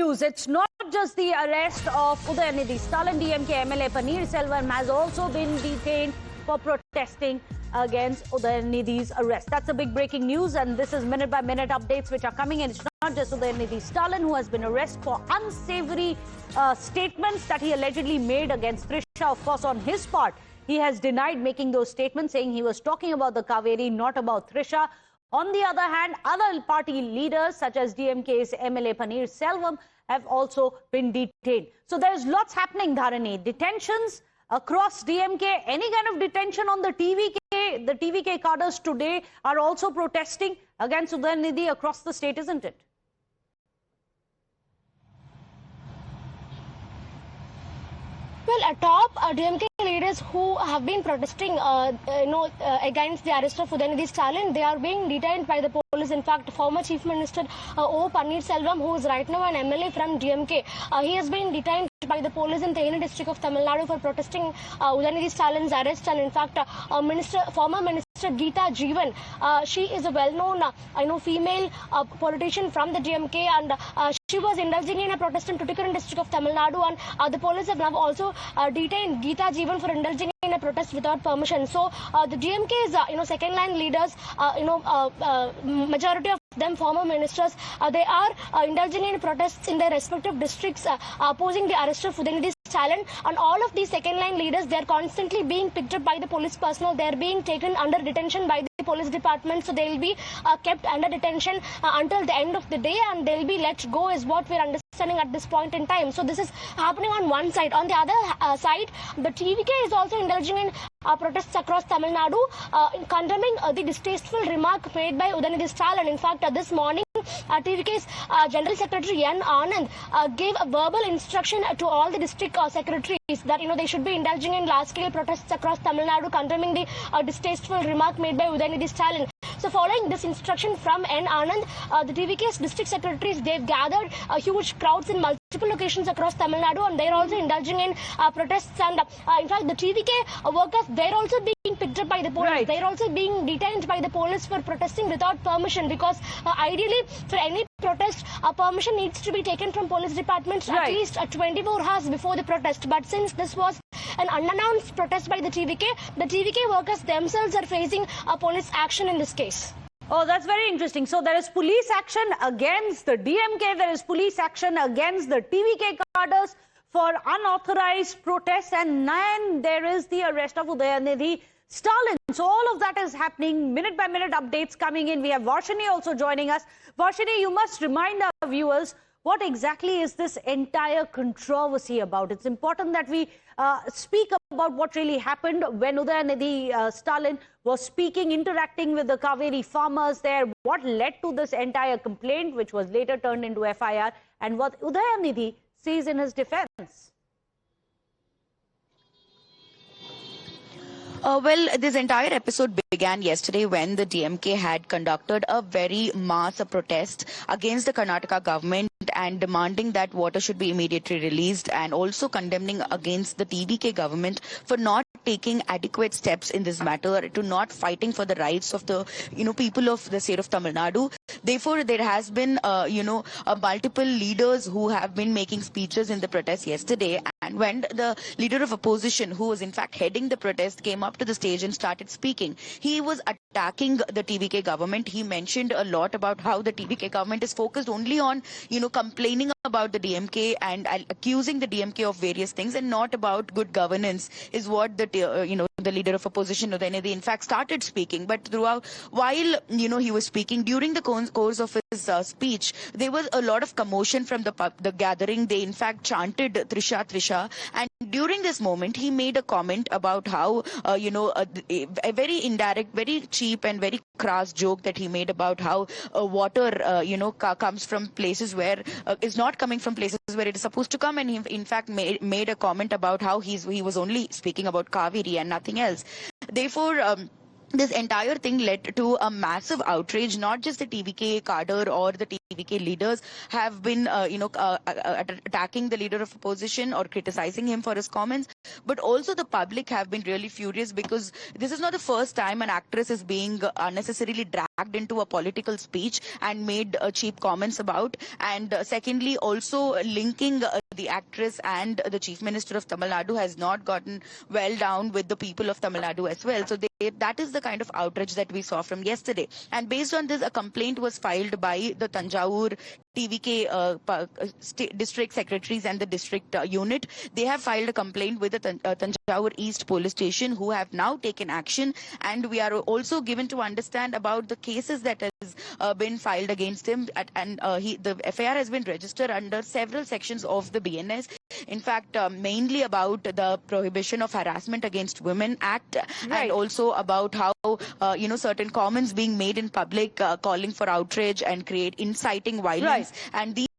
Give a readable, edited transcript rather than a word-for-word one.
news. It's not just the arrest of Udhayanidhi. Stalin DMK MLA Pannerselvam has also been detained for protesting against Udhayanidhi's arrest. That's a big breaking news, and this is minute-by-minute updates which are coming in. It's not just Udhayanidhi. Stalin, who has been arrested for unsavory statements that he allegedly made against Trisha. Of course, on his part, he has denied making those statements, saying he was talking about the Kaveri, not about Trisha. On the other hand, other party leaders such as DMK's MLA Pannerselvam have also been detained. So there's lots happening, Dharani. Detentions across DMK, any kind of detention on the TVK cadres today are also protesting against Udhayanidhi across the state, isn't it? Well, top DMK leaders who have been protesting, against the arrest of Udhayanidhi Stalin, they are being detained by the police. In fact, former Chief Minister O. Pannerselvam, who is right now an MLA from DMK, he has been detained by the police in Thane district of Tamil Nadu for protesting Udhayanidhi Stalin's arrest. And in fact, former Minister Geeta Jeevan, she is a well-known, female politician from the DMK, and she was indulging in a protest in Tuticorin district of Tamil Nadu, and the police have now also detained Geeta Jeevan for indulging in a protest without permission. So the DMK's, second-line leaders, majority of them former ministers, they are indulging in protests in their respective districts, opposing the arrest of Udhayanidhi Stalin. And all of these second-line leaders, they are constantly being picked up by the police personnel. They are being taken under detention by the police department, so they will be kept under detention until the end of the day, and they will be let go, is what we are understanding at this point in time. So this is happening on one side. On the other side, the TVK is also indulging in protests across Tamil Nadu, condemning the distasteful remark made by Udhayanidhi Stalin. In fact, this morning, TVK's General Secretary N. Anand gave a verbal instruction to all the district secretaries that they should be indulging in large-scale protests across Tamil Nadu, condemning the distasteful remark made by Udhayanidhi Stalin. So following this instruction from N. Anand, the TVK's district secretaries, they've gathered huge crowds in multiple locations across Tamil Nadu, and they're also indulging in protests. And in fact, the TVK workers, they're also being picked up by the police. Right. They're also being detained by the police for protesting without permission, because ideally for any protest, permission needs to be taken from police departments at least 24 hours before the protest. But since this was an unannounced protest by the TVK workers themselves are facing police action in this case. Oh, that's very interesting. So there is police action against the DMK, there is police action against the TVK cadres for unauthorized protests, and then there is the arrest of Udhayanidhi Stalin. So all of that is happening, minute-by-minute updates coming in. We have Varshini also joining us. Varshini, you must remind our viewers, what exactly is this entire controversy about? It's important that we speak about what really happened when Udhayanidhi Stalin was speaking, interacting with the Kaveri farmers there. What led to this entire complaint, which was later turned into FIR, and what Udhayanidhi says in his defense? Well, this entire episode began yesterday when the DMK had conducted a very mass protest against the Karnataka government and demanding that water should be immediately released, and also condemning against the TVK government for not taking adequate steps in this matter, to not fighting for the rights of the people of the state of Tamil Nadu. Therefore, there has been multiple leaders who have been making speeches in the protest yesterday, and when the leader of opposition, who was in fact heading the protest, came up to the stage and started speaking, he was attacking the TVK government. He mentioned a lot about how the TVK government is focused only on complaining about the DMK and accusing the DMK of various things, and not about good governance, is what the leader of opposition, Udhayanidhi, in fact started speaking. But throughout, while he was speaking, during the course of his speech, there was a lot of commotion from the gathering. They in fact chanted Trisha, Trisha, and during this moment he made a comment about how a very indirect, very cheap and very crass joke that he made about how water comes from places where is not coming from places where it is supposed to come, and he in fact made a comment about how he was only speaking about Kaveri and nothing else. Therefore this entire thing led to a massive outrage. Not just the TVK cadre or the TVK leaders have been, attacking the leader of opposition or criticizing him for his comments, but also the public have been really furious, because this is not the first time an actress is being unnecessarily dragged into a political speech and made cheap comments about. And secondly, also linking the actress and the Chief Minister of Tamil Nadu has not gotten well down with the people of Tamil Nadu as well. So that is the kind of outrage that we saw from yesterday. And based on this, a complaint was filed by the Tanjavur TVK district secretaries and the district unit. They have filed a complaint with the Tanjavur East police station, who have now taken action. And we are also given to understand about the cases that has been filed against him. The FIR has been registered under several sections of the BNS. In fact, mainly about the Prohibition of Harassment Against Women Act, and also about how certain comments being made in public calling for outrage and inciting violence, and these